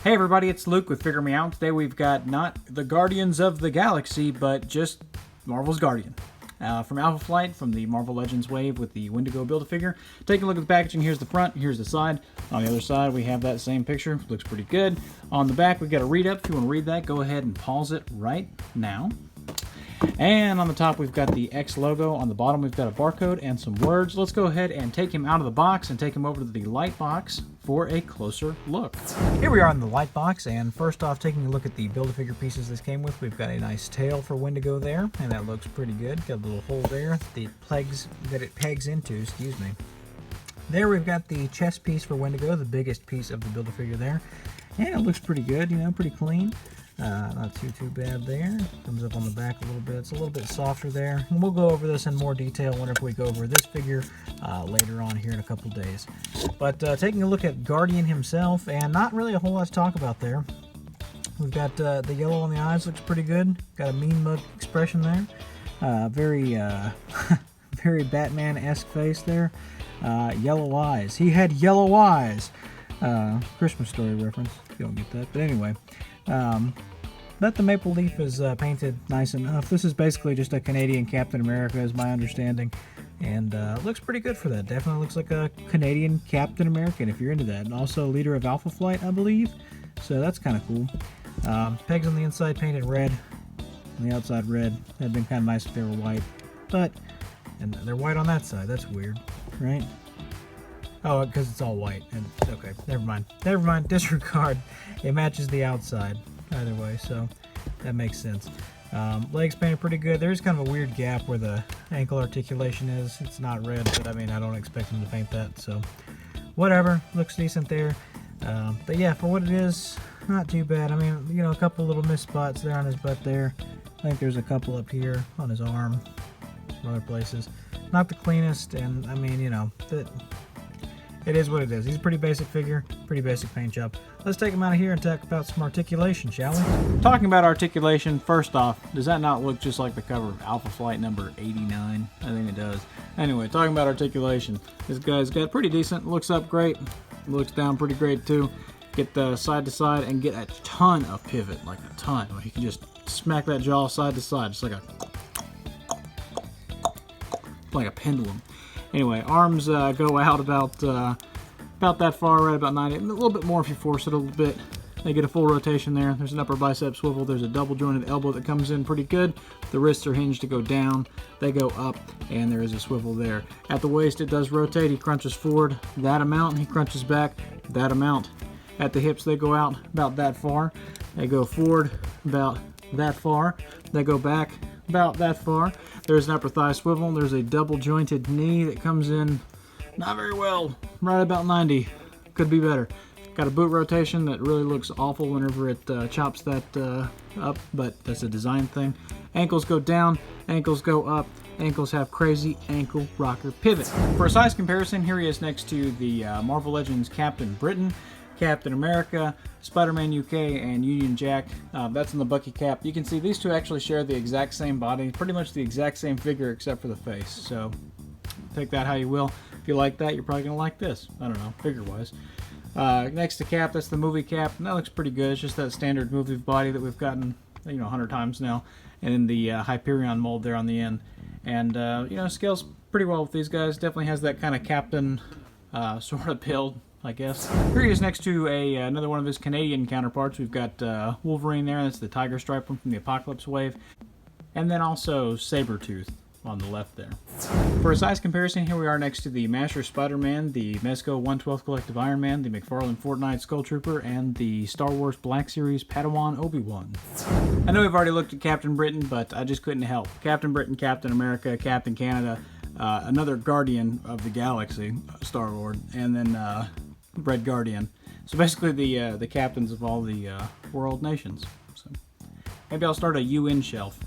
Hey everybody, it's Luke with Figure Me Out. Today we've got not the Guardians of the Galaxy, but just Marvel's Guardian. From Alpha Flight, from the Marvel Legends wave with the Wendigo Build-A-Figure. Taking a look at the packaging, here's the front, here's the side. On the other side we have that same picture, looks pretty good. On the back we've got a read-up. If you want to read that, go ahead and pause it right now. And on the top we've got the X logo. On the bottom we've got a barcode and some words. Let's go ahead and take him out of the box and take him over to the light box for a closer look. Here we are in the light box, and first off, taking a look at the Build-A-Figure pieces this came with, we've got a nice tail for Wendigo there, and that looks pretty good. Got a little hole there that it pegs into, excuse me. There we've got the chest piece for Wendigo, the biggest piece of the Build-A-Figure there, and it looks pretty good, you know, pretty clean. Not too bad there. Comes up on the back a little bit. It's a little bit softer there. And we'll go over this in more detail whenever we go over this figure later on here in a couple days. But taking a look at Guardian himself, and not really a whole lot to talk about there. We've got the yellow on the eyes, looks pretty good. Got a mean mug expression there. Very very Batman-esque face there. Yellow eyes. He had yellow eyes. Christmas Story reference, if you don't get that. But anyway. But the maple leaf is painted nice enough. This is basically just a Canadian Captain America, is my understanding. And looks pretty good for that. Definitely looks like a Canadian Captain American, if you're into that. And also leader of Alpha Flight, I believe. So that's kind of cool. Pegs on the inside painted red. On the outside red. That'd been kind of nice if they were white. And they're white on that side. That's weird, right? Oh, because it's all white. And okay, never mind. Never mind. Disregard. It matches the outside either way, so that makes sense. Legs painted pretty good. There's kind of a weird gap where the ankle articulation is. It's not red, but I mean, I don't expect him to paint that, so whatever. Looks decent there. But yeah, for what it is, not too bad. I mean, you know, a couple little missed spots there on his butt there. I think there's a couple up here on his arm, some other places. Not the cleanest, and I mean, you know, it is what it is. He's a pretty basic figure, pretty basic paint job. Let's take him out of here and talk about some articulation, shall we? Talking about articulation, first off, does that not look just like the cover of Alpha Flight number 89? I think it does. Anyway, talking about articulation, this guy's got pretty decent, looks up great, looks down pretty great too. Get the side to side and get a ton of pivot, like a ton. He can just smack that jaw side to side, just like a pendulum. Anyway, arms go out about that far, right about 90, a little bit more if you force it a little bit. They get a full rotation there. There's an upper bicep swivel. There's a double jointed elbow that comes in pretty good. The wrists are hinged to go down. They go up, and there is a swivel there. At the waist, it does rotate. He crunches forward that amount. He crunches back that amount. At the hips, they go out about that far. They go forward about that far. They go back about that far. There's an upper thigh swivel. There's a double jointed knee that comes in not very well, right about 90. Could be better. Got a boot rotation that really looks awful whenever it chops that up, but that's a design thing. Ankles go down, ankles go up. Ankles have crazy ankle rocker pivot. For a size comparison, here he is next to the Marvel Legends Captain Britain, Captain America, Spider-Man UK, and Union Jack. That's in the Bucky cap. You can see these two actually share the exact same body, pretty much the exact same figure except for the face. So take that how you will. If you like that, you're probably going to like this. I don't know, figure-wise. Next to Cap, that's the movie Cap. And that looks pretty good. It's just that standard movie body that we've gotten, 100 times now. And in the Hyperion mold there on the end. And, scales pretty well with these guys. Definitely has that kind of Captain sort of build, I guess. Here he is next to another one of his Canadian counterparts. We've got Wolverine there. That's the Tiger Stripe one from the Apocalypse wave. And then also Sabretooth on the left there. For a size comparison, here we are next to the Master Spider-Man, the Mezco 1/12 Collective Iron Man, the McFarlane Fortnite Skull Trooper, and the Star Wars Black Series Padawan Obi-Wan. I know we've already looked at Captain Britain, but I just couldn't help. Captain Britain, Captain America, Captain Canada, another Guardian of the Galaxy, Star-Lord, and then Red Guardian. So basically the captains of all the world nations. So maybe I'll start a UN shelf.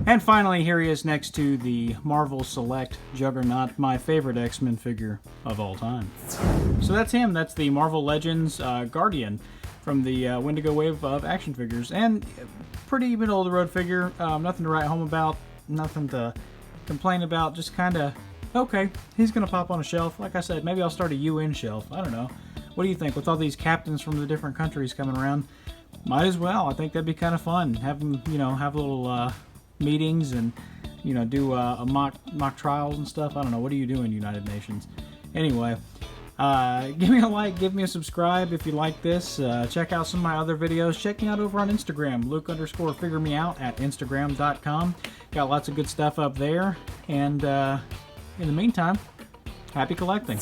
And finally, here he is next to the Marvel Select Juggernaut, my favorite X-Men figure of all time. So that's him. That's the Marvel Legends Guardian from the Wendigo wave of action figures. And pretty middle-of-the-road figure. Nothing to write home about. Nothing to complain about. Just kind of, okay, he's going to pop on a shelf. Like I said, maybe I'll start a UN shelf. I don't know. What do you think? With all these captains from the different countries coming around, might as well. I think that'd be kind of fun. Have them, have little meetings and, do a mock trials and stuff. I don't know. What do you do in United Nations? Anyway, give me a like, give me a subscribe if you like this. Check out some of my other videos. Check me out over on Instagram, Luke_figuremeout at Instagram.com. Got lots of good stuff up there. And in the meantime, happy collecting.